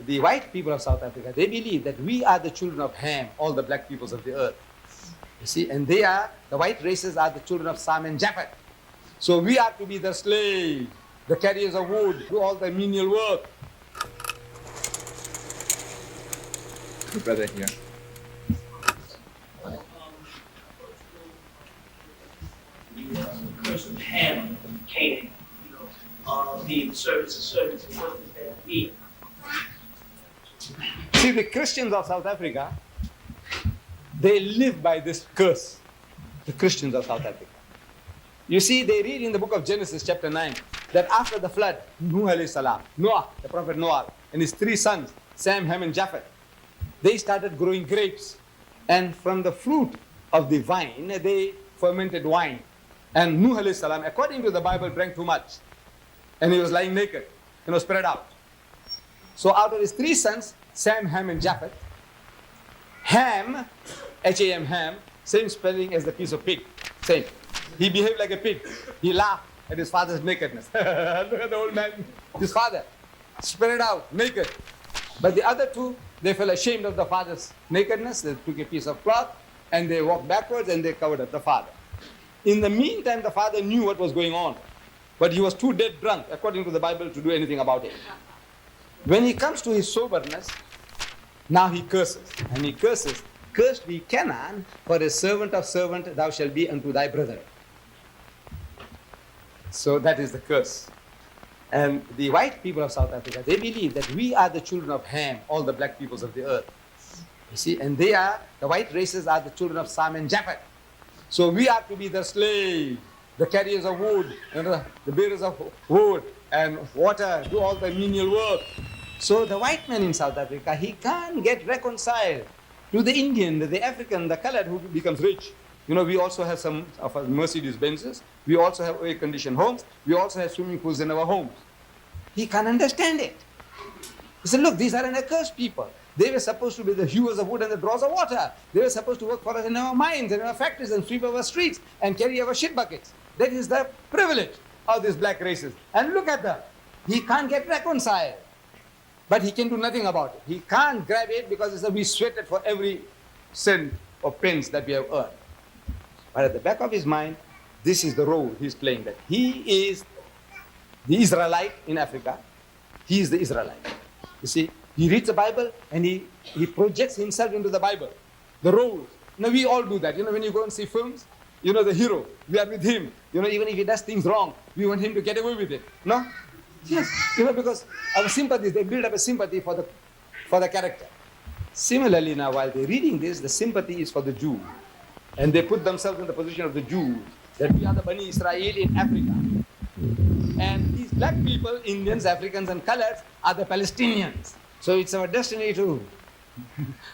the white people of South Africa, they believe that we are the children of Ham, all the black peoples of the earth. You see, and the white races are the children of Sam and Japheth. So we are to be the slaves, the carriers of wood, do all the menial work. The brother here. The curse of Ham, Canaan, being servants of servants, and what does that mean? See, the Christians of South Africa, they live by this curse, the Christians of South Africa. You see, they read in the book of Genesis chapter 9, that after the flood, Noah, the prophet Noah, and his 3 sons, Sam, Ham, and Japheth, they started growing grapes. And from the fruit of the vine, they fermented wine. And Nuh alayhi salam, according to the Bible, drank too much. And he was lying naked, spread out. So out of his 3 sons, Sam, Ham, and Japheth, Ham, H-A-M, Ham, same spelling as the piece of pig, same. He behaved like a pig. He laughed at his father's nakedness. Look at the old man, his father, spread out, naked. But the other 2, they felt ashamed of the father's nakedness. They took a piece of cloth and they walked backwards and they covered up the father. In the meantime, the father knew what was going on, but he was too dead drunk, according to the Bible, to do anything about it. When he comes to his soberness, now he curses. And he curses, "Cursed be Canaan, for a servant of servant thou shalt be unto thy brother." So that is the curse. And the white people of South Africa, they believe that we are the children of Ham, all the black peoples of the earth. You see, and the white races are the children of Sam and Japheth. So we are to be the slaves, the carriers of wood, the bearers of wood and water, do all the menial work. So the white man in South Africa, he can't get reconciled to the Indian, the African, the colored who becomes rich. We also have some of our Mercedes Benzes. We also have air-conditioned homes. We also have swimming pools in our homes. He can't understand it. He said, look, these are an accursed people. They were supposed to be the hewers of wood and the drawers of water. They were supposed to work for us in our mines and our factories and sweep our streets and carry our shit buckets. That is the privilege of these black races. And look at them. He can't get reconciled. But he can do nothing about it. He can't grab it because we sweated for every cent or pence that we have earned. But at the back of his mind, this is the role he's playing, that he is the Israelite in Africa. He is the Israelite. You see, he reads the Bible and he projects himself into the Bible. The roles. Now we all do that. When you go and see films, the hero, we are with him. Even if he does things wrong, we want him to get away with it. No? Yes. Because our sympathies, they build up a sympathy for the character. Similarly now, while they're reading this, the sympathy is for the Jew. And they put themselves in the position of the Jews, that we are the Bani Israel in Africa. And these black people, Indians, Africans and coloreds, are the Palestinians. So it's our destiny to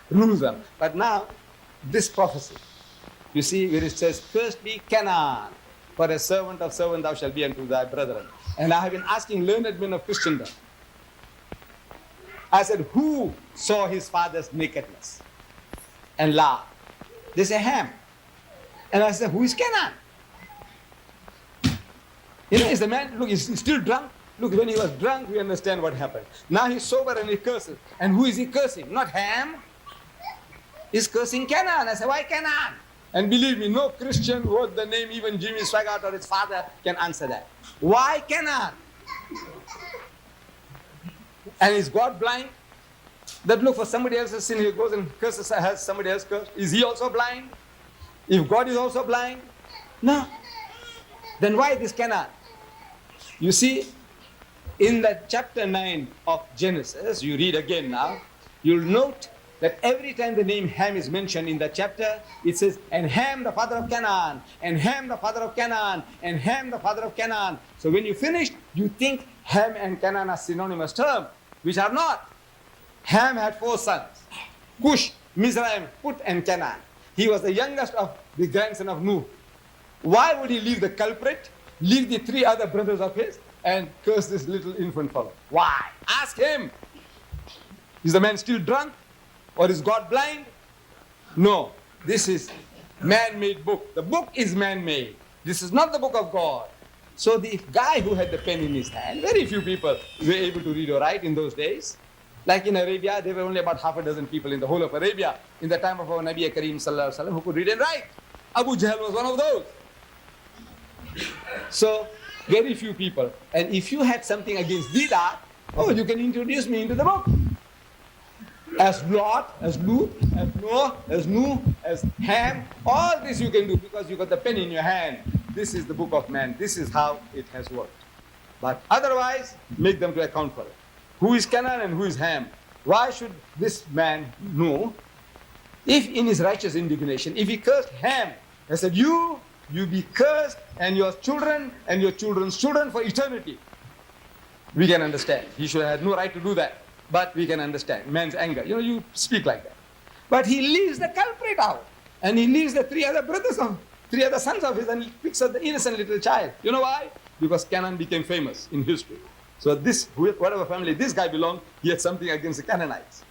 rule them. But now, this prophecy, you see where it says, "Cursed be Canaan, for a servant of servant thou shalt be unto thy brethren." And I have been asking learned men of Christendom. I said, who saw his father's nakedness and laughed? They say, Ham. And I said, who is Canaan? Is the man, look, he's still drunk. Look, when he was drunk, we understand what happened. Now he's sober and he curses. And who is he cursing? Not Ham. He's cursing Canaan. I said, why Canaan? And believe me, no Christian worth the name, even Jimmy Swaggart or his father, can answer that. Why Canaan? And is God blind? That look, for somebody else's sin, he goes and curses, has somebody else cursed. Is he also blind? If God is also blind? No. Then why this Canaan? You see, in that chapter 9 of Genesis, you read again now, you'll note that every time the name Ham is mentioned in that chapter, it says, and Ham the father of Canaan, and Ham the father of Canaan, and Ham the father of Canaan. So when you finish, you think Ham and Canaan are synonymous terms, which are not. Ham had 4 sons, Cush, Mizraim, Put, and Canaan. He was the youngest of the grandson of Nuh. Why would he leave the culprit, leave the 3 other brothers of his, and curse this little infant fellow? Why? Ask him. Is the man still drunk? Or is God blind? No. This is man-made book. The book is man-made. This is not the book of God. So the guy who had the pen in his hand, very few people were able to read or write in those days. Like in Arabia, there were only about half a dozen people in the whole of Arabia in the time of our Nabi Kareem Sallallahu Alaihi Wasallam who could read and write. Abu Jahl was one of those. So, very few people. And if you had something against Deedat, oh, you can introduce me into the book. As Lot, as Lut, as Noah, as Nuh, as Ham, all this you can do because you got the pen in your hand. This is the book of man. This is how it has worked. But otherwise, make them to account for it. Who is Canaan and who is Ham? Why should this man know if in his righteous indignation, if he cursed Ham and said, you be cursed and your children and your children's children for eternity. We can understand. He should have had no right to do that. But we can understand man's anger. You know, you speak like that. But he leaves the culprit out. And he leaves the three other sons of his, and he picks up the innocent little child. You know why? Because Canaan became famous in history. So this, whatever family this guy belonged, he had something against the Canaanites.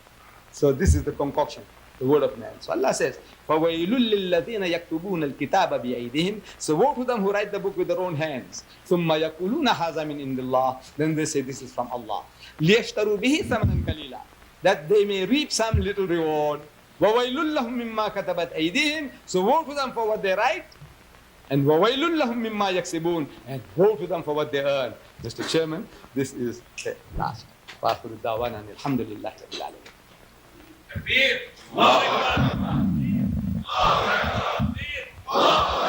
So this is the concoction, the word of man. So Allah says, فَوَيْلٌ لِلَّذِينَ يَكْتُبُونَ الْكِتَابَ بِأَيْدِهِمْ. So woe to them who write the book with their own hands. ثُمَّ يَقُولُونَ هَذَا مِنْ عِنْدِ اللَّهِ. Then they say this is from Allah. لِيَشْتَرُوا بِهِ ثَمَنًا قَلِيلًا. That they may reap some little reward. وَوَيْلٌ لَهُم مِّمَّا كَتَبَتْ أَيْدِيهِمْ. So woe to them for what they write. And وَوَيْلٌ لَهُم مِّمَّا يَكْسِبُونَ. And woe to them for what they earn. Mr. Chairman, this is the last. وآخر الدعوانا أن الحمد لله رب العالمين. Takbir. Allahu Akbar. Allahu Akbar.